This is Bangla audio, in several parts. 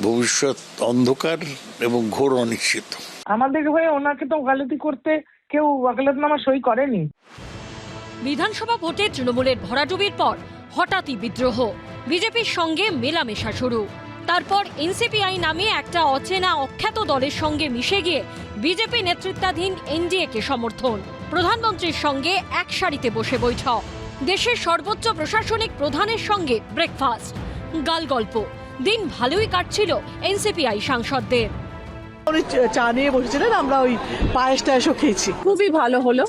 ভবিষ্যৎ অন্ধকার এবং ঘোর অনিশ্চিত। আমাদের হয়ে ওনাকে তো ওকালতি করতে কেউ ওকালতনামা সই করেনি। বিধানসভা ভোটে তৃণমূলের ভরাডুবির পর হঠাৎই বিদ্রোহ, বিজেপির সঙ্গে মেলামেশা শুরু। তারপর এনসিপিআই নামে একটা অচেনা অখ্যাত দলের সঙ্গে মিশে গিয়ে বিজেপি নেতৃত্বাধীন এনডিএ-কে সমর্থন। প্রধানমন্ত্রীর সঙ্গে এক সারিতে বসে বৈঠক, দেশের সর্বোচ্চ প্রশাসনিক প্রধানের সঙ্গে ব্রেকফাস্ট, গালগল্প। দিন ভালোই কাটছিল এনসিপিআই সাংসদদের। চা নিয়ে বসেছিলেন, আমরা ওই পায়েস টায়েসও খেয়েছি, খুবই ভালো হলো।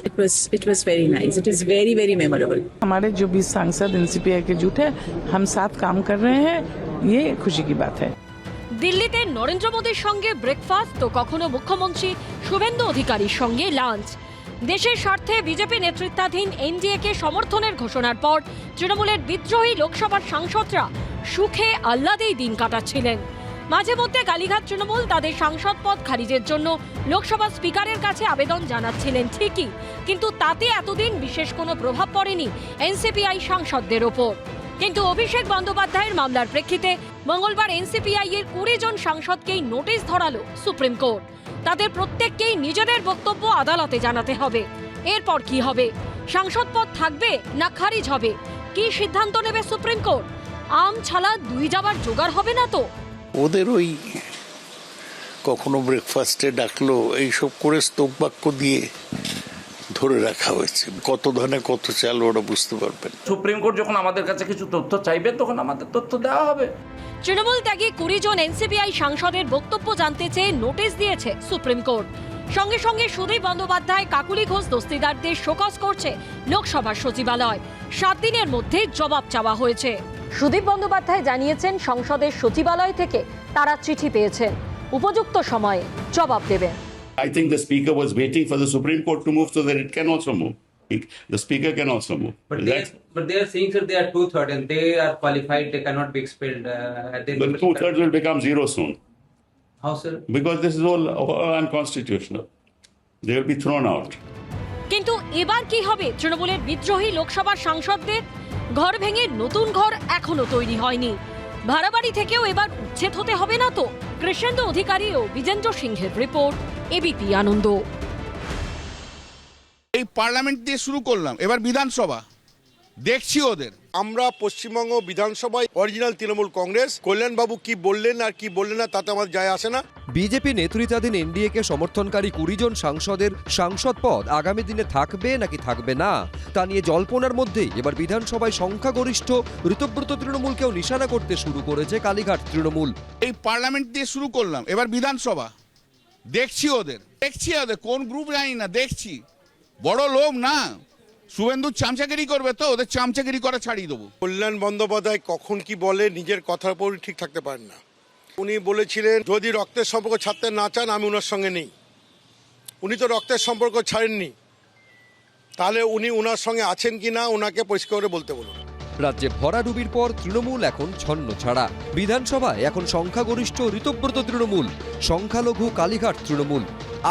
It was very nice. It is very very memorable. हमारे जो 20 सांसद एनसीपीआई के जुट है, हम साथ काम कर रहे हैं, ये खुशी की बात है। দিল্লিতে নরেন্দ্র মোদীর সঙ্গে ব্রেকফাস্ট তো কখনো মুখ্যমন্ত্রী শুভেন্দু অধিকারীর সঙ্গে লাঞ্চ। দেশের স্বার্থে বিজেপি নেতৃত্বাধীন এনডিএ-কে সমর্থনের ঘোষণার পর তৃণমূলের বিদ্রোহী লোকসভার সাংসদরা সুখে আহ্লাদেই দিন কাটাচ্ছিলেন। মাঝে মধ্যে কালীঘাট তৃণমূল তাদের সাংসদ পদ খারিজের জন্য লোকসভা স্পিকারের কাছে আবেদন জানাচ্ছিলেন ঠিকই, কিন্তু তাতে এতদিন বিশেষ কোনো প্রভাব পড়েনি এনসিপিআই সাংসদদের ওপর। কিন্তু অভিষেক বন্দ্যোপাধ্যায়ের মামলার প্রেক্ষিতে মঙ্গলবার এনসিপিআই-এর 20 জন সাংসদকেই নোটিশ ধরালো সুপ্রিম কোর্ট। তাদের প্রত্যেককেই নিজেদের বক্তব্য আদালতে জানাতে হবে। এরপর কি হবে? সাংসদ পদ থাকবে না খারিজ হবে? কি সিদ্ধান্ত নেবে সুপ্রিম কোর্ট? আম ছালা দুই যাবার জোগাড় হবে না তো? ওদের ওই কখনো ব্রেকফাস্টে ডাকলো, এইসব করে স্তোক বাক্য দিয়ে ধরে রাখা হয়েছে। কত ধানে কত চাল ওরা বুঝতে পারবেন। সুপ্রিম কোর্ট যখন আমাদের কাছে কিছু তথ্য চাইবে তখন আমাদের তথ্য দেওয়া হবে। তৃণমূল ত্যাগী 20 জন এনসিপিআই সাংসদের বক্তব্য জানতে চেয়ে নোটিশ দিয়েছে সুপ্রিম কোর্ট। সঙ্গে সঙ্গে সুদীপ বন্দ্যোপাধ্যায়, কাকুলি ঘোষ দস্তিদারদের শোকজ করছে লোকসভার সচিবালয়। 7 দিনের মধ্যে জবাব চাওয়া হয়েছে। সুদীপ বন্দ্যোপাধ্যায় জানিয়েছেন সংসদের সচিবালয় থেকে তারা চিঠি পেয়েছেন, উপযুক্ত সময়ে জবাব দেবেন। I think the speaker was waiting for the Supreme Court to move so that it can also move. The speaker can also move. But they are saying, sir, they are 2/3 and they are qualified. They cannot be expelled. But 2/3 will become zero soon. How, sir? Because this is all unconstitutional. They will be thrown out. কিন্তু এবার কি হবে তৃণমূলের বিদ্রোহী লোকসভার সাংসদদের? ঘর ভেঙে নতুন ঘর এখনো তৈরি হয়নি। ভাড়া বাড়ি থেকেও এবার উচ্ছেদ হতে হবে না তো? কৃষ্ণেন্দু অধিকারী ও বিজেন্দ্র সিংহের রিপোর্ট, এবিপি আনন্দ। এই পার্লামেন্ট দিয়ে শুরু করলাম, এবার বিধানসভা দেখছি ওদের। আমরা পশ্চিমবঙ্গ বিধানসভায় অরিজিনাল তৃণমূল কংগ্রেস, কল্যাণবাবু কি বললেন আর কি বললেন না তাতে আমার যায় আসে না। বিজেপি নেতৃত্বাধীন এনডিএ-কে সমর্থনকারী 20 জন সাংসদের সাংসদ পদ আগামী দিনে থাকবে নাকি থাকবে না তা নিয়ে জল্পনার মধ্যেই এবার বিধানসভায় সংখ্যাগরিষ্ঠ ঋতব্রত তৃণমূলকেও নিশানা করতে শুরু করেছে কালীঘাট তৃণমূল। এই পার্লামেন্ট দিয়ে শুরু করলাম, এবার বিধানসভা দেখছি ওদের কোন গ্রুপ জানি না, দেখছি। বড় লোভ না, শুভেন্দু চামচাগিরি করবে তো ওদের চামচাগিরি করা ছাড়িয়ে দেবো। কল্যাণ বন্দ্যোপাধ্যায় কখন কি বলে নিজের কথার উপর ঠিক থাকতে পারেন না। উনি বলেছিলেন যদি রক্তের সম্পর্ক ছাড়তে না চান আমি ওনার সঙ্গে নেই। উনি তো রক্তের সম্পর্ক ছাড়েননি, তাহলে উনি ওনার সঙ্গে আছেন কি না ওনাকে পরিষ্কার করে বলতে বলুন। রাজ্যে ভরাডুবির পর তৃণমূল এখন ছন্ন ছাড়া। বিধানসভায় এখন সংখ্যাগরিষ্ঠ ঋতব্রত তৃণমূল, সংখ্যালঘু কালীঘাট তৃণমূল।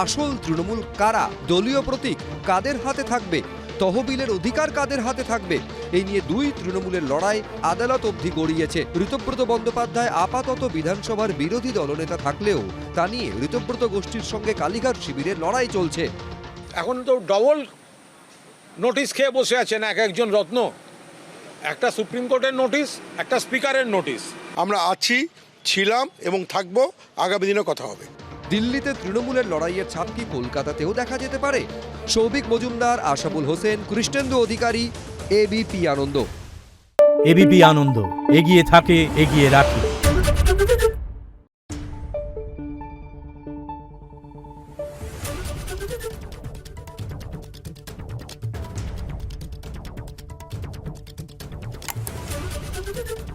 আসল তৃণমূল কারা? দলীয় প্রতীক কাদের হাতে থাকবে? তহবিলের অধিকার কাদের হাতে থাকবে? এই নিয়ে দুই তৃণমূলের লড়াই আদালত অবধি গড়িয়েছে। ঋতব্রত বন্দ্যোপাধ্যায় আপাতত বিধানসভার বিরোধী দলনেতা থাকলেও তা নিয়ে ঋতব্রত গোষ্ঠীর সঙ্গে কালীঘাট শিবিরের লড়াই চলছে। এখন তো ডবল নোটিশ খেয়ে বসে আছেন একজন রত্ন, একটা সুপ্রিম কোর্টের নোটিশ, একটা স্পিকারের নোটিশ। আমরা আছি, ছিলাম এবং থাকবো, আগামী দিনে কথা হবে। দিল্লিতে তৃণমূলের লড়াইয়ের ছাপ কি কলকাতাতেও দেখা যেতে পারে? সৌভিক মজুমদার, আশাবুল হোসেন, কৃষ্ণেন্দু অধিকারী, এবিপি আনন্দ। এবিপি আনন্দ, এগিয়ে থাকে, এগিয়ে রাখে। Thank you.